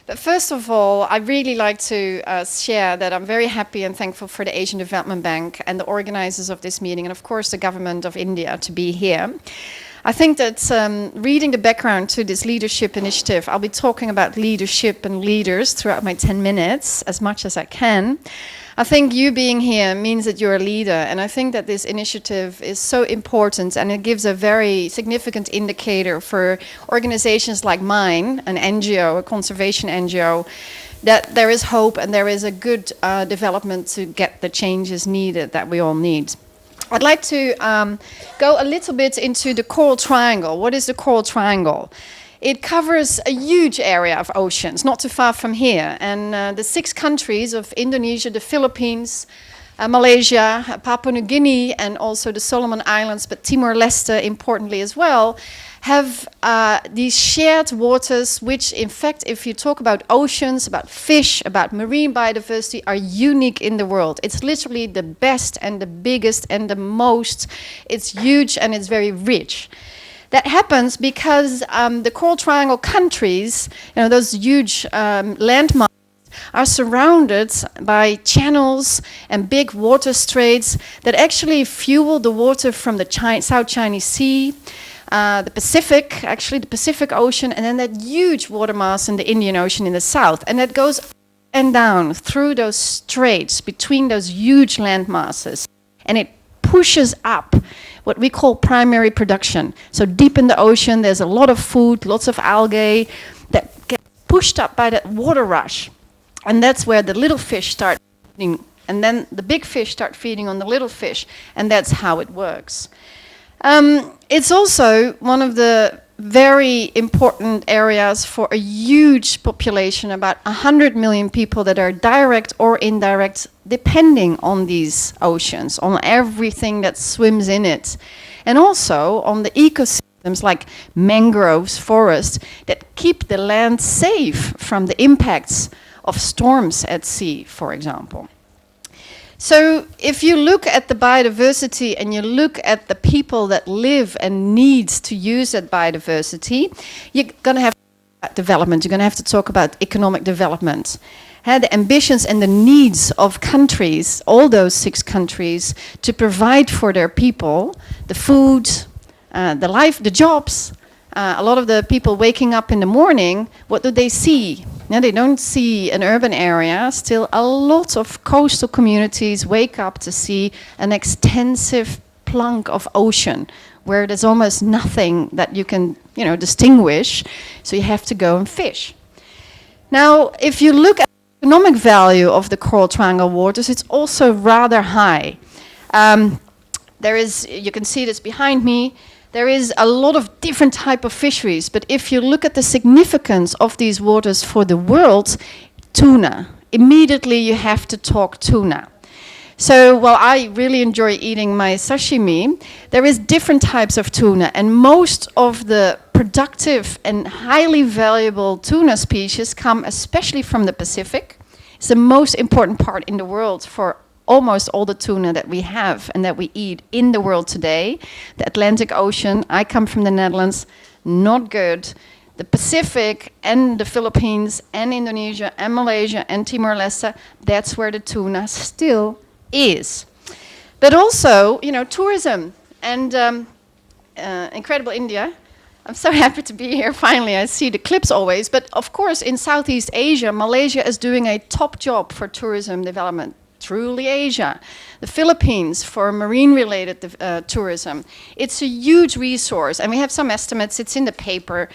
But first of all, I really like to share that I'm very happy and thankful for the Asian Development Bank and the organizers of this meeting, and of course the government of India to be here. I think that reading the background to this leadership initiative, I'll be talking about leadership and leaders throughout my 10 minutes, as much as I can. I think you being here means that you're a leader, and I think that this initiative is so important, and it gives a very significant indicator for organizations like mine, an NGO, a conservation NGO, that there is hope and there is a good development to get the changes needed that we all need. I'd like to go a little bit into the Coral Triangle. What is the Coral Triangle? It covers a huge area of oceans, not too far from here. And the 6 countries of Indonesia, the Philippines, Malaysia, Papua New Guinea, and also the Solomon Islands, but Timor-Leste importantly as well, have these shared waters, which in fact, if you talk about oceans, about fish, about marine biodiversity, are unique in the world. It's literally the best and the biggest and the most. It's huge and it's very rich. That happens because the Coral Triangle countries, those huge landmasses, are surrounded by channels and big water straits that actually fuel the water from the South Chinese Sea, the Pacific, actually the Pacific Ocean, and then that huge water mass in the Indian Ocean in the south. And that goes up and down through those straits between those huge land masses. And it pushes up what we call primary production. So deep in the ocean, there's a lot of food, lots of algae that get pushed up by that water rush. And that's where the little fish start feeding, and then the big fish start feeding on the little fish, and that's how it works. It's also one of the very important areas for a huge population, about 100 million people that are direct or indirect, depending on these oceans, on everything that swims in it, and also on the ecosystems like mangroves, forests, that keep the land safe from the impacts of storms at sea, for example. So if you look at the biodiversity and you look at the people that live and need to use that biodiversity, you're going to have development, you're going to have to talk about economic development. The ambitions and the needs of countries, all those 6 countries, to provide for their people the food, the life, the jobs. A lot of the people waking up in the morning, what do they see? Now, they don't see an urban area. Still, a lot of coastal communities wake up to see an extensive plunk of ocean where there's almost nothing that you can, distinguish. So you have to go and fish. Now, if you look at the economic value of the Coral Triangle waters, it's also rather high. You can see this behind me. There is a lot of different type of fisheries, but if you look at the significance of these waters for the world, tuna. Immediately you have to talk tuna. So while I really enjoy eating my sashimi, there is different types of tuna, and most of the productive and highly valuable tuna species come especially from the Pacific. It's the most important part in the world for almost all the tuna that we have and that we eat in the world today. The Atlantic Ocean, I come from the Netherlands, not good. The Pacific and the Philippines and Indonesia and Malaysia and Timor-Leste, that's where the tuna still is. But also, tourism and incredible India. I'm so happy to be here. Finally, I see the clips always. But of course, in Southeast Asia, Malaysia is doing a top job for tourism development. Truly Asia. The Philippines for marine-related tourism. It's a huge resource, and we have some estimates. It's in the paper.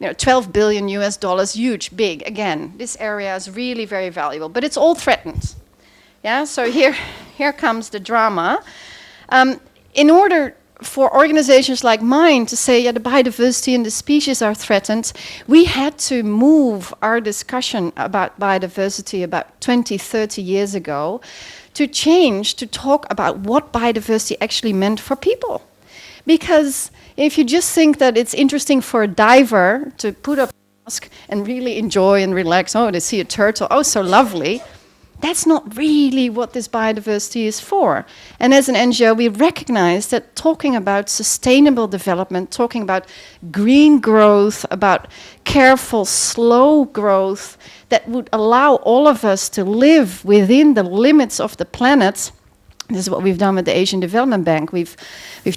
12 billion US dollars, huge, big. Again, this area is really very valuable, but it's all threatened. Yeah. So here comes the drama. In order for organizations like mine to say, the biodiversity and the species are threatened, we had to move our discussion about biodiversity about 20, 30 years ago to change to talk about what biodiversity actually meant for people. Because if you just think that it's interesting for a diver to put up a mask and really enjoy and relax, they see a turtle, so lovely. That's not really what this biodiversity is for. And as an NGO, we recognize that talking about sustainable development, talking about green growth, about careful, slow growth that would allow all of us to live within the limits of the planet. This is what we've done with the Asian Development Bank. We've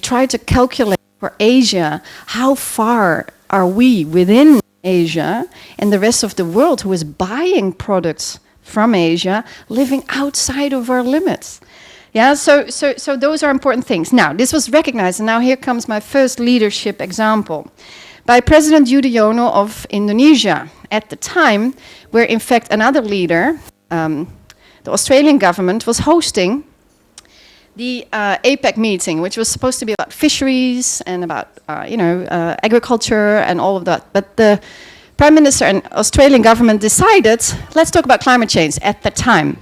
tried to calculate for Asia, how far are we within Asia and the rest of the world who is buying products from Asia, living outside of our limits. Yeah, so those are important things. Now, this was recognized, and now here comes my first leadership example. By President Yudhoyono of Indonesia at the time, where in fact another leader, the Australian government, was hosting the APEC meeting, which was supposed to be about fisheries and about agriculture and all of that. But the Prime Minister and Australian government decided, let's talk about climate change at the time.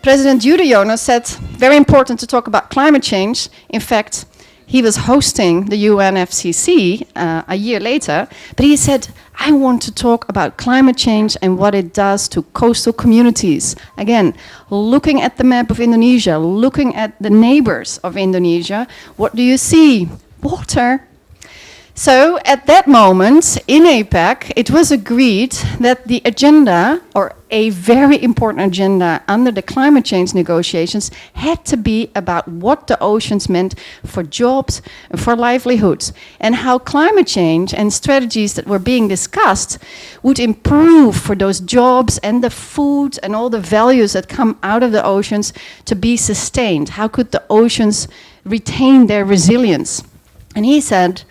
President Yudhoyono said, very important to talk about climate change. In fact, he was hosting the UNFCCC a year later, but he said, I want to talk about climate change and what it does to coastal communities. Again, looking at the map of Indonesia, looking at the neighbors of Indonesia, what do you see? Water. So at that moment in APEC, it was agreed that the agenda, or a very important agenda under the climate change negotiations, had to be about what the oceans meant for jobs and for livelihoods, and how climate change and strategies that were being discussed would improve for those jobs and the food and all the values that come out of the oceans to be sustained. How could the oceans retain their resilience? And he said,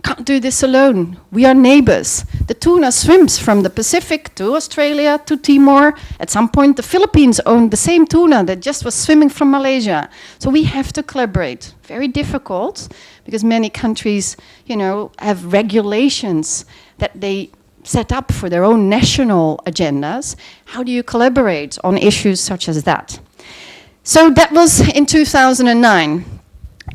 can't do this alone. We are neighbors. The tuna swims from the Pacific to Australia to Timor. At some point, the Philippines owned the same tuna that just was swimming from Malaysia. So we have to collaborate. Very difficult, because many countries, have regulations that they set up for their own national agendas. How do you collaborate on issues such as that? So that was in 2009.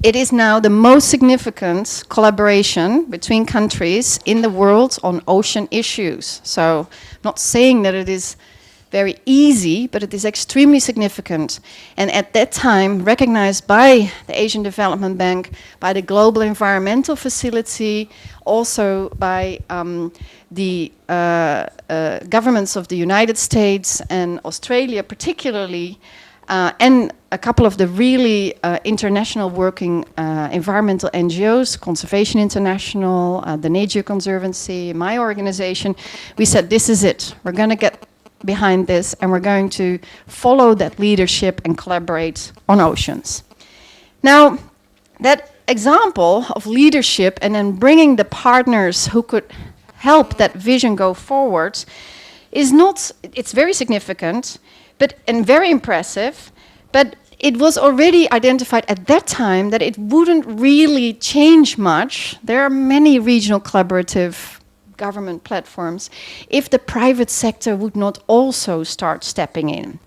It is now the most significant collaboration between countries in the world on ocean issues. So, not saying that it is very easy, but it is extremely significant. And at that time, recognized by the Asian Development Bank, by the Global Environmental Facility, also by the governments of the United States and Australia particularly, and a couple of the really international working environmental NGOs, Conservation International, the Nature Conservancy, my organization, we said, this is it. We're going to get behind this, and we're going to follow that leadership and collaborate on oceans. Now, that example of leadership and then bringing the partners who could help that vision go forward is not, it's very significant, and very impressive, but it was already identified at that time that it wouldn't really change much. There are many regional collaborative government platforms if the private sector would not also start stepping in.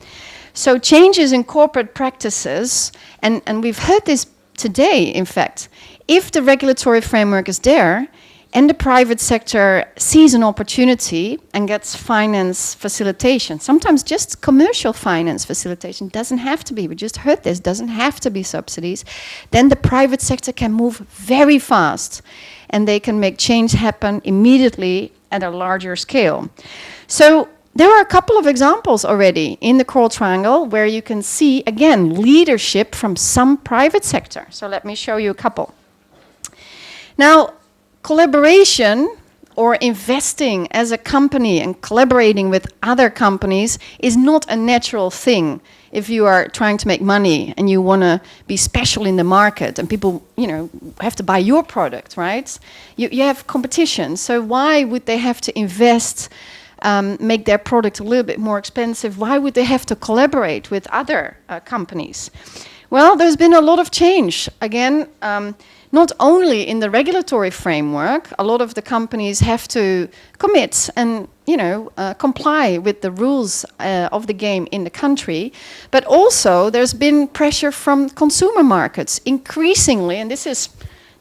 So changes in corporate practices, and we've heard this today, in fact, if the regulatory framework is there, and the private sector sees an opportunity and gets finance facilitation, sometimes just commercial finance facilitation, doesn't have to be, we just heard this, doesn't have to be subsidies, then the private sector can move very fast and they can make change happen immediately at a larger scale. So there are a couple of examples already in the Coral Triangle where you can see, again, leadership from some private sector. So let me show you a couple. Now, collaboration or investing as a company and collaborating with other companies is not a natural thing if you are trying to make money and you want to be special in the market and people, have to buy your product, right? You have competition, so why would they have to invest, make their product a little bit more expensive? Why would they have to collaborate with other companies? Well, there's been a lot of change. Again, not only in the regulatory framework, a lot of the companies have to commit and comply with the rules of the game in the country, but also there's been pressure from consumer markets increasingly, and this is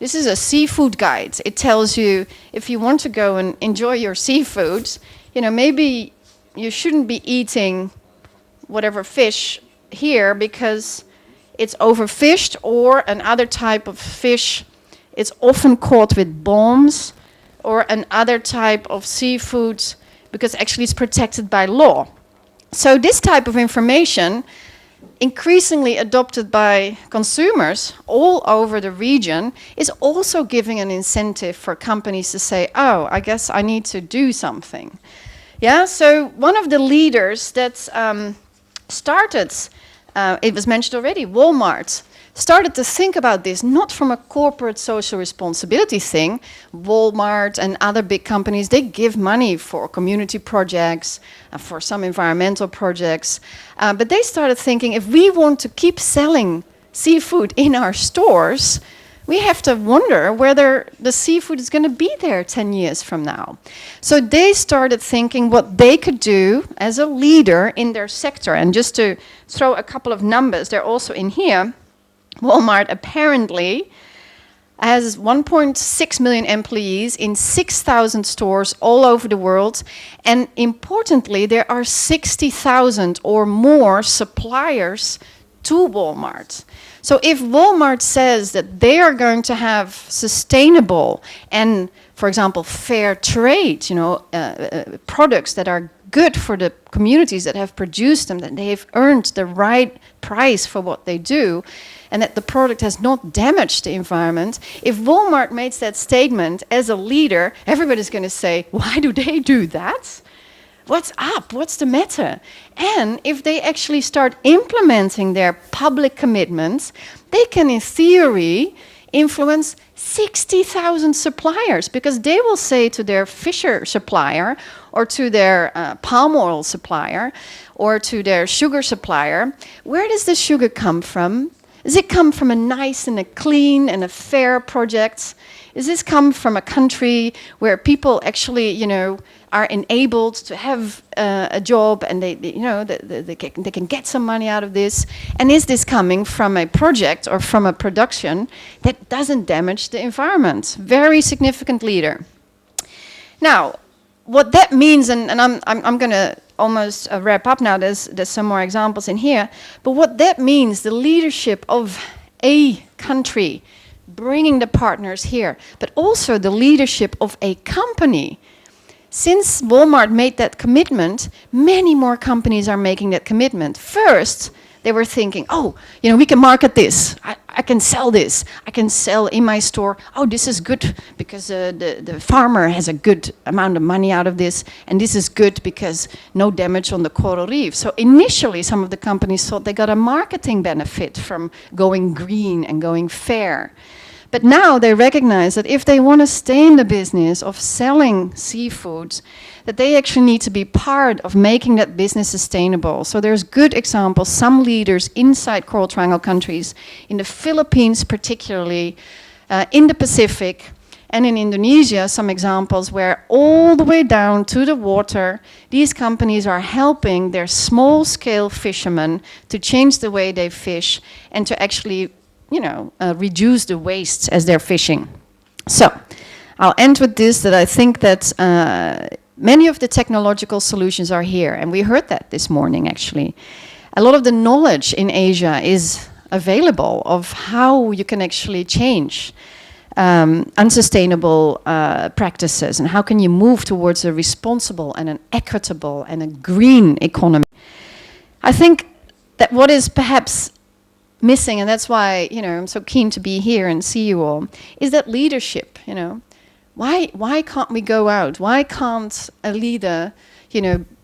a seafood guide. It tells you if you want to go and enjoy your seafood, maybe you shouldn't be eating whatever fish here because it's overfished, or another type of fish, it's often caught with bombs, or another type of seafood because actually it's protected by law. So this type of information, increasingly adopted by consumers all over the region, is also giving an incentive for companies to say, oh, I guess I need to do something. Yeah, so one of the leaders that started, it was mentioned already, Walmart, started to think about this not from a corporate social responsibility thing. Walmart and other big companies, they give money for community projects, for some environmental projects. But they started thinking, if we want to keep selling seafood in our stores, we have to wonder whether the seafood is going to be there 10 years from now. So they started thinking what they could do as a leader in their sector. And just to throw a couple of numbers, they're also in here. Walmart apparently has 1.6 million employees in 6,000 stores all over the world. And importantly, there are 60,000 or more suppliers to Walmart. So if Walmart says that they are going to have sustainable and, for example, fair trade, products that are good for the communities that have produced them, that they have earned the right price for what they do, and that the product has not damaged the environment, if Walmart makes that statement as a leader, everybody's going to say, why do they do that? What's up? What's the matter? And if they actually start implementing their public commitments, they can, in theory, influence 60,000 suppliers, because they will say to their fisher supplier or to their palm oil supplier or to their sugar supplier, where does the sugar come from? Does it come from a nice and a clean and a fair project? Does this come from a country where people actually, are enabled to have a job and they can get some money out of this? And is this coming from a project or from a production that doesn't damage the environment? Very significant leader. Now, what that means, and I'm going to almost wrap up now, there's some more examples in here, but what that means, the leadership of a country, bringing the partners here, but also the leadership of a company. Since Walmart made that commitment, many more companies are making that commitment. First, they were thinking, we can market this. I can sell this. I can sell in my store. Oh, this is good because the farmer has a good amount of money out of this. And this is good because no damage on the coral reef. So initially, some of the companies thought they got a marketing benefit from going green and going fair. But now they recognize that if they want to stay in the business of selling seafoods, that they actually need to be part of making that business sustainable. So there's good examples, some leaders inside Coral Triangle countries, in the Philippines particularly, in the Pacific, and in Indonesia, some examples where all the way down to the water, these companies are helping their small-scale fishermen to change the way they fish and to actually reduce the waste as they're fishing. So I'll end with this, that I think that many of the technological solutions are here, and we heard that this morning actually. A lot of the knowledge in Asia is available of how you can actually change unsustainable practices, and how can you move towards a responsible and an equitable and a green economy. I think that what is perhaps missing, and that's why I'm so keen to be here and see you all, is that leadership. Why can't we go out? Why can't a leader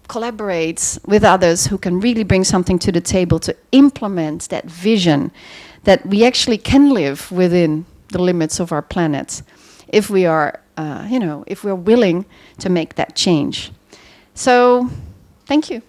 collaborate with others who can really bring something to the table to implement that vision that we actually can live within the limits of our planet, if we are if we're willing to make that change. So thank you.